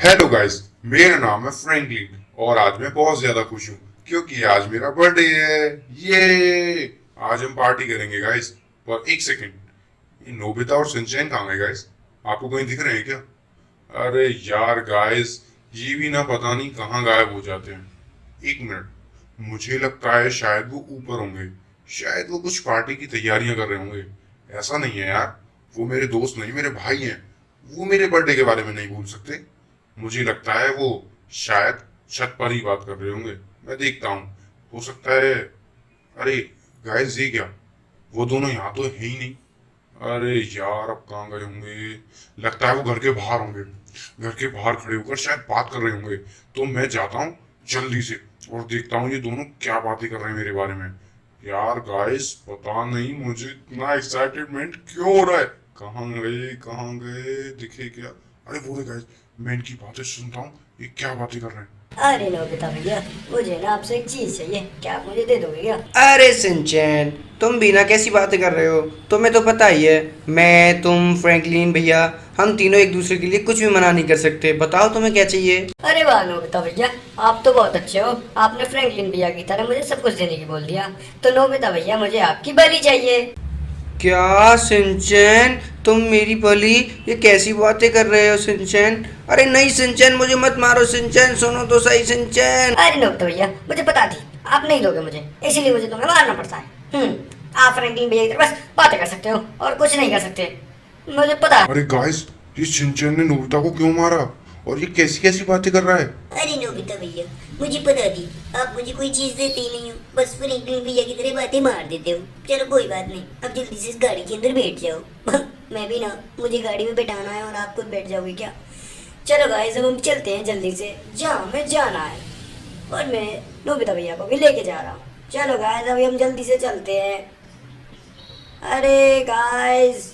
Hello guys, मेरा नाम है फ्रैंकलिन और आज मैं बहुत ज्यादा खुश हूँ क्योंकि आज मेरा बर्थडे है। ये आज हम पार्टी करेंगे गाइस। पर एक सेकंड, ये नोबिता और सिंचैन कहाँ गए गाइस? आपको कहीं दिख रहे हैं क्या? अरे यार गाइस, ये भी ना पता नहीं कहाँ गायब हो जाते हैं। एक मिनट, मुझे लगता है शायद वो ऊपर होंगे। शायद वो कुछ पार्टी की तैयारियां कर रहे होंगे। ऐसा नहीं है यार, वो मेरे दोस्त नहीं, मेरे भाई हैं। वो मेरे बर्थडे के बारे में नहीं भूल सकते। मुझे लगता है वो शायद छत पर ही बात कर रहे होंगे। मैं देखता हूँ, हो सकता है। अरे गाइस, ये क्या? वो दोनों यहाँ तो है ही नहीं। अरे यार, अब कहाँ गए होंगे? लगता है वो घर के बाहर होंगे। घर के बाहर खड़े होकर शायद बात कर रहे होंगे। तो मैं जाता हूँ जल्दी से और देखता हूँ ये दोनों क्या बातें कर रहे हैं मेरे बारे में। यार गाइस, पता नहीं मुझे इतना एक्साइटमेंट क्यों हो रहा है। कहाँ गए, कहाँ गए, दिखे क्या? अरे वो गाइस, मैं इनकी बातें सुनता हूँ, ये क्या बातें कर रहे हैं। अरे नोबिता भैया, मुझे ना आपसे एक चीज चाहिए, क्या आप मुझे दे दोगे क्या? अरे सिंचैन, तुम भी ना कैसी बातें कर रहे हो। तुम्हें तो पता ही है, मैं तुम फ्रैंकलिन भैया, हम तीनों एक दूसरे के लिए कुछ भी मना नहीं कर सकते। बताओ तुम्हें क्या चाहिए। अरे वाह नोबिता भैया, आप तो बहुत अच्छे हो। आपने फ्रैंकलिन भैया की तरह मुझे सब कुछ देने की बोल दिया। तो नोबिता भैया, मुझे आपकी बलि चाहिए। क्या सिंचैन, तुम मेरी भली, ये कैसी बातें कर रहे हो सिंचैन। अरे नहीं सिंचैन, मुझे मत मारो सिंचैन, सुनो तो सही सिंचैन। अरे नोबिता भैया, मुझे पता थी आप नहीं दोगे मुझे, इसीलिए मुझे तुम्हें मारना पड़ता है। आप फ्रैंकलिन भैया की तरह बस बातें कर सकते हो और कुछ नहीं कर सकते, मुझे पता है। अरे गाइस, ये शिनचैन ने नोबिता को क्यों मारा? और ये कैसी कैसी बातें कर रहा है? अरे नोबिता भैया, मुझे पता थी आप मुझे कोई चीज देते ही नहीं हो, बस फ्रैंकलिन भैया की तरह बातें मार देते हो। चलो कोई बात नहीं, अब जल्दी से इस गाड़ी के अंदर बैठ जाओ। मैं भी ना, मुझे गाड़ी में बैठाना है और आप खुद बैठ जाओगे क्या? चलो गाइस, अब हम चलते हैं जल्दी से जहाँ हमें जाना है। और मैं नोबिता भैया को भी लेके जा रहा हूँ। चलो गाइस, अभी हम जल्दी से चलते हैं। अरे गाइस,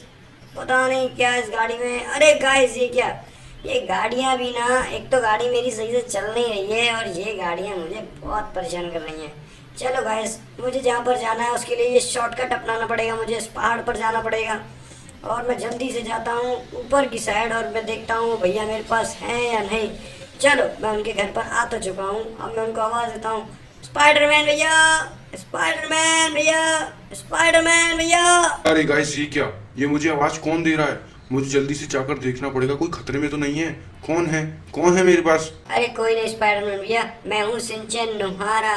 पता नहीं क्या इस गाड़ी में। अरे गाइस, ये क्या? ये गाड़ियाँ भी ना, एक तो गाड़ी मेरी सही से चल नहीं रही है और ये गाड़ियाँ मुझे बहुत परेशान कर रही हैं। चलो गाइस, मुझे जहाँ पर जाना है उसके लिए ये शॉर्टकट अपनाना पड़ेगा, मुझे इस पहाड़ पर जाना पड़ेगा। और मैं जल्दी से जाता हूँ ऊपर की साइड और मैं देखता हूँ भैया मेरे पास हैं या नहीं। चलो, मैं उनके घर पर आ तो चुका हूँ। अब मैं उनको आवाज़ देता हूँ, स्पाइडरमैन भैया, स्पाइडरमैन भैया, स्पाइडरमैन भैया। अरे गाइस, ये क्या? ये मुझे आवाज कौन दे रहा है? मुझे जल्दी से जाकर देखना पड़ेगा, कोई खतरे में तो नहीं है। कौन है? कौन है मेरे पास? अरे कोई नहीं स्पाइडरमैन भैया, मैं हूँ सिंचन नुहारा।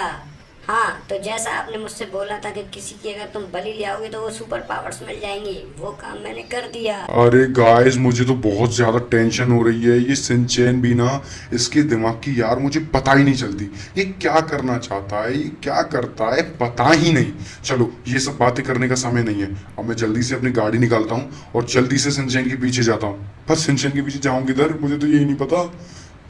हाँ, तो जैसा आपने मुझसे बोला था कि किसी की अगर तुम बलि ले आओगे तो वो सुपर पावर्स मिल जाएंगी, वो काम मैंने कर दिया। अरे गाइस, मुझे तो बहुत ज्यादा टेंशन हो रही है। ये सिंचैन भी ना, इसके दिमाग की यार मुझे पता ही नहीं चलती। ये क्या करना चाहता है, ये क्या करता है, पता ही नहीं। चलो, ये सब बातें करने का समय नहीं है। अब मैं जल्दी से अपनी गाड़ी निकालता हूँ और जल्दी से सिंचैन के पीछे जाता हूँ। पर सिंचैन के पीछे जाऊँ किधर, मुझे तो यही नहीं पता।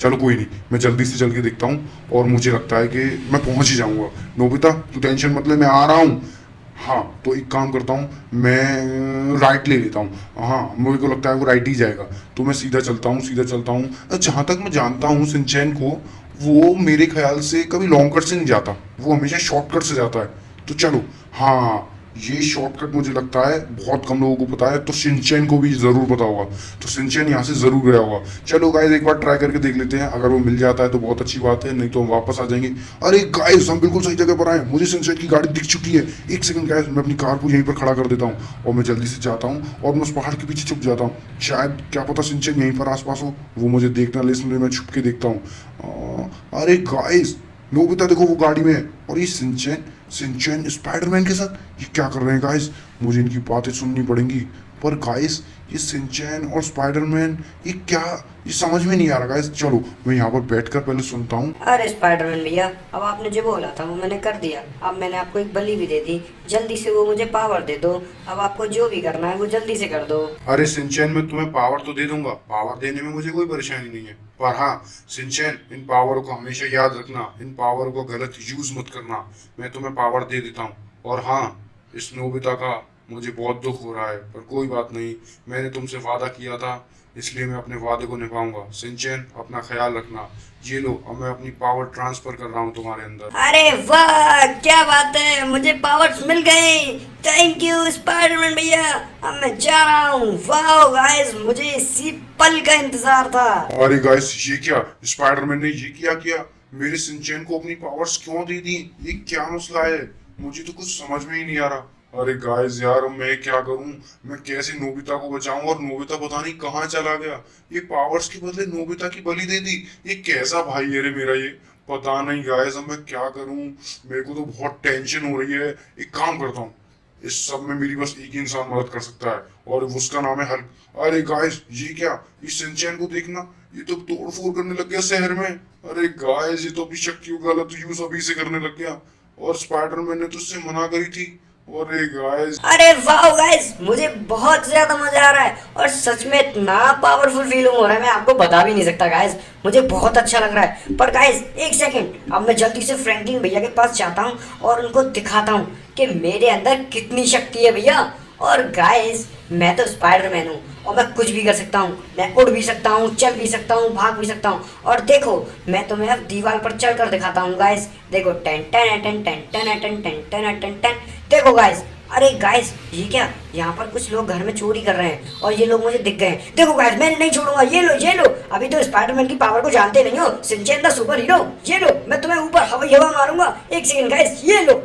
चलो कोई नहीं, मैं जल्दी से चल के देखता हूँ और मुझे लगता है कि मैं पहुंच ही जाऊंगा। नोबिता, तू टेंशन मत ले, मैं आ रहा हूँ। हाँ, तो एक काम करता हूँ, मैं राइट ले लेता हूँ। हाँ, मुझे को लगता है वो राइट ही जाएगा। तो मैं सीधा चलता हूँ, सीधा चलता हूँ। जहाँ तक मैं जानता हूँ सिंचैन को, वो मेरे ख्याल से कभी लॉन्ग कट से नहीं जाता, वो हमेशा शॉर्टकट से जाता है। तो चलो, हाँ, ये शॉर्टकट मुझे लगता है बहुत कम लोगों को पता है, तो सिंचैन को भी जरूर पता होगा। तो सिंचैन यहाँ से जरूर गया होगा। चलो गाइस, एक बार ट्राई करके देख लेते हैं, अगर वो मिल जाता है तो बहुत अच्छी बात है, नहीं तो हम वापस आ जाएंगे। अरे गाइस, हम बिल्कुल सही जगह पर आए, मुझे सिंचैन की गाड़ी दिख चुकी है। एक सेकंड गाइस, मैं अपनी कार को यहीं पर खड़ा कर देता हूँ और मैं जल्दी से जाता हूँ और मैं उस पहाड़ के पीछे छुप जाता हूँ। शायद क्या पता सिंचैन यहीं पर आसपास हो, वो मुझे देखना ले, इसलिए मैं छुप के देखता हूँ। अरे गाइस, नोबिता देखो वो गाड़ी में है और ये सिंचैन, सिंचैन स्पाइडरमैन के साथ ये क्या कर रहे हैं गाइस? मुझे इनकी बातें सुननी पड़ेंगी। पर गाइस, ये सिंचैन और स्पाइडरमैन, ये क्या, ये समझ में नहीं आ रहा गाइस। चलो, मैं यहाँ पर बैठकर पहले सुनता हूँ। अरे स्पाइडरमैन भैया, अब आपने जो बोला था वो मैंने कर दिया। अब मैंने आपको एक बलि भी दे दी, जल्दी से वो मुझे पावर दे दो। अब आपको जो भी करना है वो जल्दी से कर दो। अरे सिंचैन, मैं तुम्हें पावर तो दे दूंगा, पावर देने में मुझे कोई परेशानी नहीं है। पर हाँ सिंचैन, इन पावर को हमेशा याद रखना, इन पावर को गलत यूज मत करना। मैं तुम्हें पावर दे देता हूँ। और हाँ, इस नोबिता का मुझे बहुत दुख हो रहा है, पर कोई बात नहीं, मैंने तुमसे वादा किया था, इसलिए मैं अपने वादे को निभाऊंगा। सिंचेन, अपना ख्याल रखना। ये लो, अब मैं अपनी पावर ट्रांसफर कर रहा हूँ तुम्हारे अंदर। अरे वाह, क्या बात है, मुझे पावर्स मिल गए। थैंक यू स्पाइडरमैन भैया, अब मैं जा रहा हूँ। वाह गाइस, मुझे इसी पल का इंतजार था। अरे गाइस, ये क्या, स्पाइडरमैन ने ये क्या मेरे सिंचेन को अपनी पावर्स क्यों दे दी? ये क्या मसला है? मुझे तो कुछ समझ में ही नहीं आ रहा। अरे गाइस यार, मैं क्या करूं? मैं कैसे नोबिता को बचाऊं? और नोबिता पता नहीं कहाँ चला गया। ये पावर्स के बदले नोबिता की बलि दे दी। ये कैसा भाई है रे मेरा ये? पता नहीं गाइस, अब मैं क्या करूं? मेरे को तो बहुत टेंशन हो रही है। एक काम करता हूँ, इस सब में मेरी बस एक ही इंसान मदद कर सकता है, और उसका नाम है हल्क। अरे गाइस, ये क्या, इस सिंचैन को देखना, ये तो तोड़ फोड़ करने लग गया शहर में। अरे गाइस, ये तो अपनी शक्तियों का गलत यूज अभी से करने लग गया, और स्पाइडरमैन ने तो उससे मना करी थी। अरे गाइस, अरे वाह गाइस, मुझे बहुत ज्यादा मजा आ रहा है और सच में इतना पावरफुल फील हो रहा है, मैं आपको बता भी नहीं सकता गाइस। मुझे बहुत अच्छा लग रहा है। पर गाइस एक सेकंड, अब मैं जल्दी से फ्रैंकलिन भैया के पास जाता हूँ और उनको दिखाता हूँ कि मेरे अंदर कितनी शक्ति है भैया। और गाइस, मैं तो स्पाइडरमैन हूँ और मैं कुछ भी कर सकता हूँ। मैं उड़ भी सकता हूँ, चल भी सकता हूँ, भाग भी सकता हूँ। और देखो, मैं तुम्हें अब दीवार पर चल कर दिखाता हूँ गाइस। देखो, ten ten ten ten ten ten ten ten ten ten. देखो गाइस, अरे गाइस, ये क्या, यहाँ पर कुछ लोग घर में चोरी कर रहे हैं और ये लोग मुझे दिख गए हैं। देखो गाइस, मैं नहीं छोड़ूंगा। ये लो, ये लो। अभी तो स्पाइडरमैन की पावर को जानते नहीं हो, सिंचैन द सुपर हीरो। ये लो, मैं तुम्हें ऊपर हवाई हवा मारूंगा। एक सेकंड गाइस, ये लो।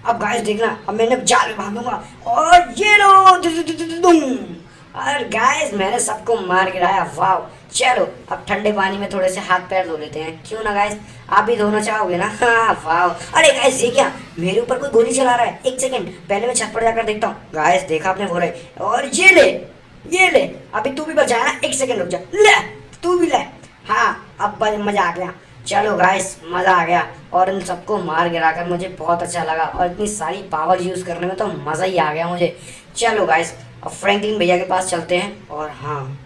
अब गाइस देखना, अब मैंने जाल बांधूंगा और ये लो। और गाइस, मैंने सबको मार गिराया। वाह, चलो अब ठंडे पानी में थोड़े से हाथ पैर धो लेते हैं, क्यों ना गाइस? आप भी धोना चाहोगे ना? हाँ, वाह। अरे गाइस, ये क्या, मेरे ऊपर कोई गोली चला रहा है। एक सेकंड, पहले मैं छत पर जाकर देखता हूँ। गाइस देखा आपने, वो रहे। और ये ले, ये ले। अभी तू भी बचा ना, एक सेकंड रुक जा। ले, तू भी ले। हाँ, अब मजा आ गया। चलो गाइस, मजा आ गया और इन सबको मार गिरा कर मुझे बहुत अच्छा लगा, और इतनी सारी पावर यूज करने में तो मजा ही आ गया मुझे। चलो गाइस, अब फ्रैंकलिन भैया के पास चलते हैं, और हाँ,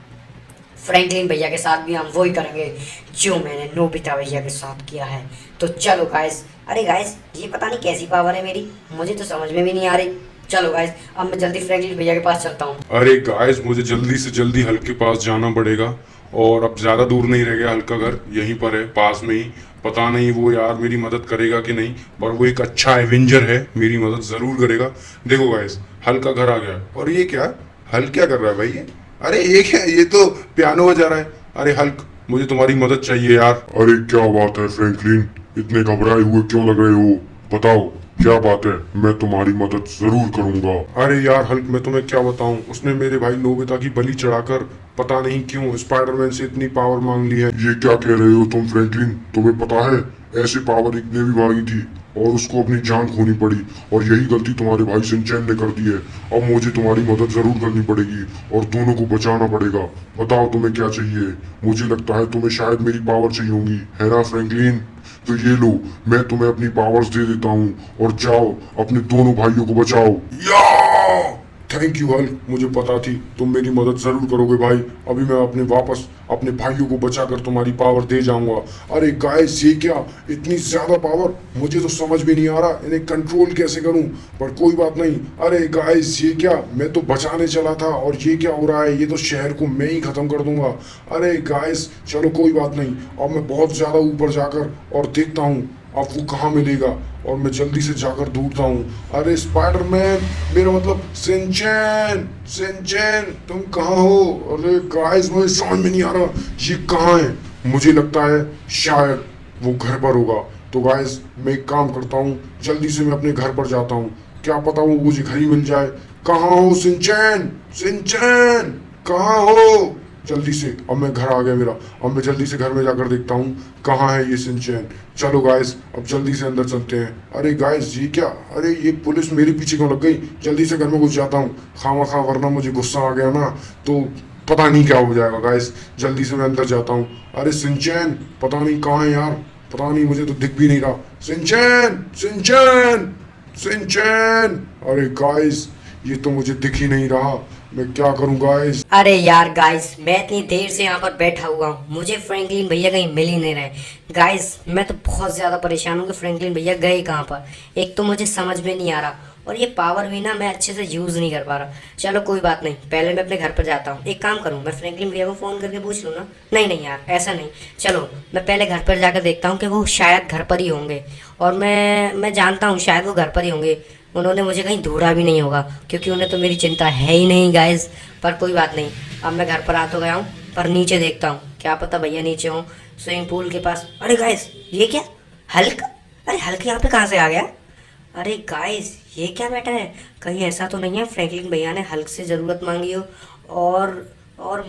फ्रैंकलिन भैया के साथ भी हम वही करेंगे जो मैंने नोबिता भैया के साथ किया है। तो चलो गाइस। अरे गाइस, ये पता नहीं कैसी पावर है मेरी, मुझे तो समझ में भी नहीं आ रही। चलो गाइस, अब मैं जल्दी फ्रैंकलिन भैया के पास चलता हूँ। अरे गाइस, मुझे जल्दी से जल्दी हल्क के पास जाना पड़ेगा, और अब ज्यादा दूर नहीं रह गया। हल्क का घर यहीं पर है, पास में ही। पता नहीं वो यार मेरी मदद करेगा कि नहीं, पर वो एक अच्छा एवेंजर है, मेरी मदद जरूर करेगा। देखो गाइस, हल्क का घर आ गया। और ये क्या, हल्क क्या कर रहा है भाई ये? अरे ये क्या, ये तो पियानो बजा रहा है। अरे हल्क, मुझे तुम्हारी मदद चाहिए यार। अरे क्या बात है फ्रैंकलिन, इतने घबराए हुए क्यों लग रहे हो? बताओ क्या बात है, मैं तुम्हारी मदद जरूर करूंगा। अरे यार हल्क, मैं तुम्हें क्या बताऊं, उसने मेरे भाई नोबिता की बलि चढ़ाकर पता नहीं क्यों स्पाइडरमैन से इतनी पावर मांग ली है। ये क्या कह रहे हो तुम फ्रैंकलिन? तुम्हें पता है ऐसी पावर एक ने भी मांगी थी और उसको अपनी जान खोनी पड़ी, और यही गलती तुम्हारे भाई सिंचैन ने कर दी है। अब मुझे तुम्हारी मदद जरूर करनी पड़ेगी और दोनों को बचाना पड़ेगा। बताओ तुम्हें क्या चाहिए? मुझे लगता है तुम्हें शायद मेरी पावर चाहिए होगी, है ना फ्रैंकलिन? तो ये लो, मैं तुम्हें अपनी पावर्स दे देता हूँ और जाओ अपने दोनों भाइयों को बचाओ। या थैंक यू हल्क, मुझे पता थी तुम मेरी मदद जरूर करोगे भाई। अभी मैं अपने भाइयों को बचाकर तुम्हारी पावर दे जाऊंगा। अरे गाइस, ये क्या, इतनी ज्यादा पावर, मुझे तो समझ भी नहीं आ रहा इन्हें कंट्रोल कैसे करूं, पर कोई बात नहीं। अरे गाइस, ये क्या, मैं तो बचाने चला था और ये क्या हो रहा है? ये तो शहर को मैं ही खत्म कर दूंगा। अरे गाइस, चलो कोई बात नहीं, अब मैं बहुत ज्यादा ऊपर जाकर और देखता हूँ अब वो कहाँ मिलेगा, और मैं जल्दी से जाकर ढूंढता हूँ। अरे स्पाइडरमैन, मेरा मतलब सिंचैन, सिंचैन तुम कहाँ हो? अरे गाइस, मुझे समझ में नहीं आ रहा ये कहाँ है। मुझे लगता है शायद वो घर पर होगा। तो गाइस, मैं एक काम करता हूँ, जल्दी से मैं अपने घर पर जाता हूँ, क्या पता वो मुझे घर ही मिल जाए। कहाँ हो सिंचैन? सिंचैन कहाँ हो? जल्दी से, अब मैं घर आ गया मेरा। अब मैं जल्दी से घर में जाकर देखता हूँ कहाँ है ये सिंचैन। चलो गाइस, अब जल्दी से अंदर चलते हैं। अरे गाइस, ये क्या, अरे ये पुलिस मेरे पीछे क्यों लग गई? जल्दी से घर में घुस जाता हूँ, खामा वरना मुझे गुस्सा आ गया ना तो पता नहीं क्या हो जाएगा। गाइस, जल्दी से मैं अंदर जाता हूँ। अरे सिंचैन पता नहीं कहाँ है यार, पता नहीं, मुझे तो दिख भी नहीं रहा। Shinchan, Shinchan, Shinchan. अरे गाइस, ये तो मुझे दिख ही नहीं रहा, मैं क्या करूं गाइस? अरे यार गाइस, मैं इतनी देर से यहाँ पर बैठा हुआ हूँ, मुझे फ्रैंकलिन भैया कहीं मिल ही नहीं रहे। गाइस, मैं तो बहुत ज़्यादा परेशान हूँ कि फ्रैंकलिन भैया गए कहाँ पर। एक तो मुझे समझ में नहीं आ रहा, और ये पावर भी ना मैं अच्छे से यूज़ नहीं कर पा रहा। चलो कोई बात नहीं, पहले मैं अपने घर पर जाता हूँ। एक काम करूँ, मैं फ्रैंकलिन भैया को फ़ोन करके पूछ लूँ ना। नहीं नहीं यार, ऐसा नहीं। चलो मैं पहले घर पर जाकर देखता हूँ कि वो शायद घर पर ही होंगे, और मैं जानता हूँ शायद वो घर पर ही होंगे। उन्होंने मुझे कहीं ढूंढा भी नहीं होगा, क्योंकि उन्हें तो मेरी चिंता है ही नहीं गाइस। पर कोई बात नहीं, अब मैं घर पर आ तो गया हूँ, पर नीचे देखता हूँ, क्या पता भैया नीचे हों स्विमिंग पूल के पास। अरे गाइस, ये क्या हल्क? अरे हल्क यहाँ पे कहाँ से आ गया? अरे गाइस, ये क्या मैटर है? कहीं ऐसा तो नहीं है फ्रैंकलिन भैया ने हल्क से ज़रूरत मांगी हो और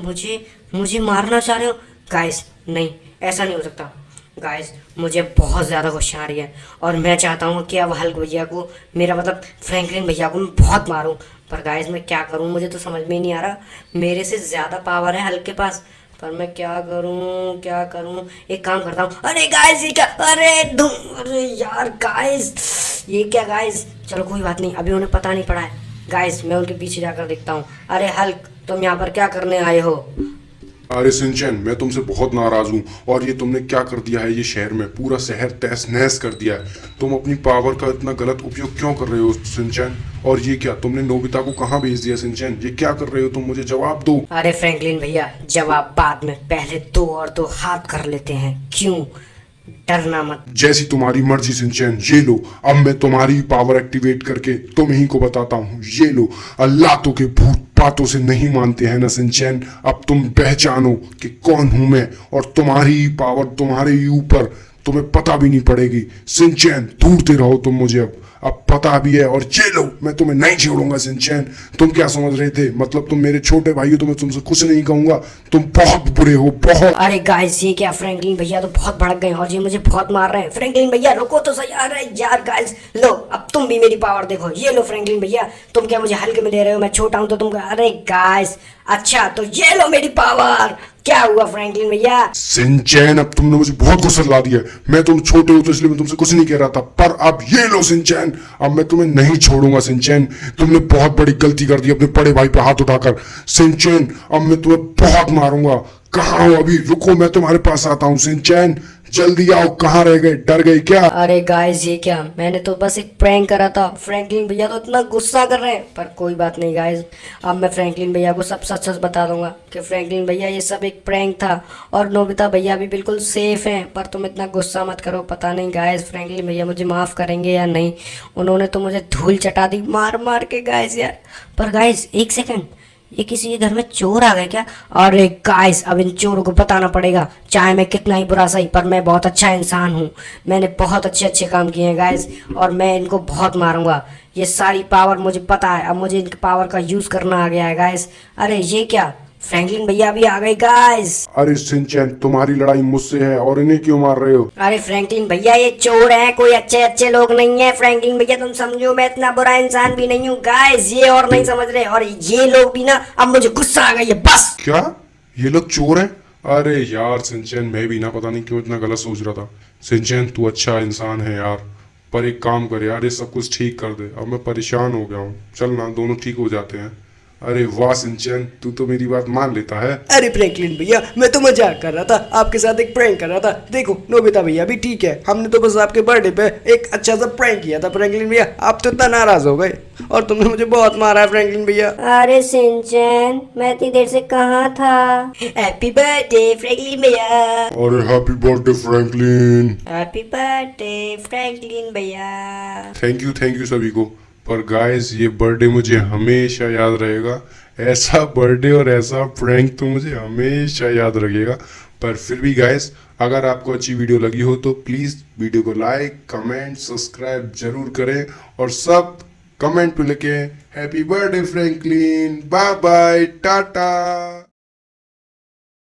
मुझे मारना चाह रहे हो? गाइस नहीं, ऐसा नहीं हो सकता। गाइस मुझे बहुत ज़्यादा गुस्सा आ रही है, और मैं चाहता हूँ कि अब हल्क भैया को, मेरा मतलब फ्रैंकलिन भैया को मैं बहुत मारूं। पर गाइस मैं क्या करूँ, मुझे तो समझ में ही नहीं आ रहा। मेरे से ज़्यादा पावर है हल्क के पास, पर मैं क्या करूँ? एक काम करता हूँ। अरे गाइस ये क्या? अरे यार गाइस, ये क्या गाइस? चलो कोई बात नहीं, अभी उन्हें पता नहीं पड़ा है। गाइस मैं उनके पीछे जाकर देखता हूँ। अरे हल्क, तुम यहाँ पर क्या करने आए हो? अरे सिंचैन, मैं तुमसे बहुत नाराज हूँ, और ये तुमने क्या कर दिया है? ये शहर में पूरा शहर तहस नहस कर दिया है। तुम अपनी पावर का इतना गलत उपयोग क्यों कर रहे हो सिंचैन? और ये क्या, तुमने नोबिता को कहाँ भेज दिया सिंचैन? ये क्या कर रहे हो तुम? मुझे जवाब दो। अरे फ्रैंकलिन भैया, जवाब बाद में, पहले दो और दो हाथ कर लेते हैं। क्यों? डरना मत। जैसी तुम्हारी मर्जी सिंचैन, ये लो। अब मैं तुम्हारी पावर एक्टिवेट करके तुम ही को बताता हूँ। ये लो। अल्लाह तो के भूत बातों से नहीं मानते हैं ना सिंचैन। अब तुम पहचानो कि कौन हूं मैं, और तुम्हारी पावर तुम्हारे ही ऊपर तुम्हें पता भी नहीं पड़ेगी सिंचैन। ढूंढते रहो तुम मुझे, अब पता भी है। और ये लो, मैं तुम्हें नहीं छोड़ूंगा सिंचैन। तुम क्या समझ रहे थे? मतलब तुम मेरे छोटे भाई हो, तो मैं तुमसे कुछ नहीं कहूंगा। तुम बहुत बुरे हो, बहुत। अरे गाइस ये क्या, फ्रैंकलिन भैया तो बहुत भड़क गए और ये मुझे बहुत मार रहे हैं। फ्रैंकलिन भैया रुको तो सही। अरे यार गाइस, लो अब तुम भी मेरी पावर देखो। ये लो फ्रैंकलिन भैया, तुम क्या मुझे हल्के में ले रहे हो? मैं छोटा हूं तो तुम। अरे गाइस, अच्छा तो ये लो मेरी पावर। क्या हुआ फ्रैंकलिन भैया? सिंचैन, अब तुमने मुझे बहुत गुस्सा ला दिया है। मैं तुम छोटे हो तो इसलिए मैं तुमसे कुछ नहीं कह रहा था, पर अब ये लो सिंचैन, अब मैं तुम्हें नहीं छोड़ूंगा सिंचैन। तुमने बहुत बड़ी गलती कर दी अपने बड़े भाई पे हाथ उठाकर सिंचैन। अब मैं तुम्हें बहुत मारूंगा। कहाँ हो अभी? रुको, मैं तुम्हारे पास आता हूँ सिंचैन। जल्दी आओ। कहाँ रह गए? डर गए क्या? अरे गाइस ये क्या, मैंने तो बस एक प्रैंक करा था। फ्रैंकलिन भैया तो इतना गुस्सा कर रहे हैं, पर कोई बात नहीं गाइस। अब मैं फ्रैंकलिन भैया को सब सच सच बता दूंगा कि फ्रैंकलिन भैया ये सब एक प्रैंक था, और नोबिता भैया भी बिल्कुल सेफ हैं। पर तुम इतना गुस्सा मत करो। पता नहीं गाइस फ्रैंकलिन भैया मुझे माफ़ करेंगे या नहीं। उन्होंने तो मुझे धूल चटा दी मार मार के गाइस यार। पर गाइस एक सेकेंड, ये किसी के घर में चोर आ गए क्या? अरे गाइस, अब इन चोरों को बताना पड़ेगा। चाहे मैं कितना ही बुरा सही, पर मैं बहुत अच्छा इंसान हूँ। मैंने बहुत अच्छे अच्छे काम किए हैं गाइस, और मैं इनको बहुत मारूंगा। ये सारी पावर मुझे पता है, अब मुझे इनकी पावर का यूज़ करना आ गया है गाइस। अरे ये क्या, फ्रैंकलिन भैया भी आ गए गाइस। अरे सिंचैन, तुम्हारी लड़ाई मुझसे है, और इन्हें क्यों मार रहे हो? अरे फ्रैंकलिन भैया ये चोर हैं, कोई अच्छे अच्छे लोग नहीं है। फ्रैंकलिन भैया तुम समझो, मैं इतना बुरा इंसान भी नहीं हूँ गाइस। ये और नहीं समझ रहे, और ये लोग भी ना, अब मुझे गुस्सा आ गई है बस। क्या ये लोग चोर हैं? अरे यार सिंचैन, मैं भी ना पता नहीं क्यों इतना गलत सोच रहा था। सिंचैन तू अच्छा इंसान है यार, पर एक काम कर यार, ये सब कुछ ठीक कर दे। अब मैं परेशान हो गया हूँ। चल ना, दोनों ठीक हो जाते हैं। अरे वाह सिंचैन, तू तो मेरी बात मान लेता है। अरे फ्रैंकलिन भैया, मैं तो मजाक कर रहा था, आपके साथ एक प्रैंक कर रहा था। देखो नोबिता भैया भी ठीक है, हमने तो बस आपके बर्थडे पे एक अच्छा सा प्रैंक किया था। फ्रैंकलिन भैया आप तो इतना नाराज हो गए, और तुमने मुझे बहुत मारा है फ्रैंकलिन भैया। अरे सिंचैन, मैं इतनी देर से कहाँ था? हैप्पी बर्थडे फ्रैंकलिन भैया। अरे happy birthday Franklin. Happy birthday Franklin भैया। थैंक यू सभी को। पर गाइस, ये बर्थडे मुझे हमेशा याद रहेगा। ऐसा बर्थडे और ऐसा प्रैंक तो मुझे हमेशा याद रखेगा। पर फिर भी गाइस, अगर आपको अच्छी वीडियो लगी हो तो प्लीज़ वीडियो को लाइक, कमेंट, सब्सक्राइब जरूर करें, और सब कमेंट पे लिखें happy birthday Franklin, bye bye, Tata.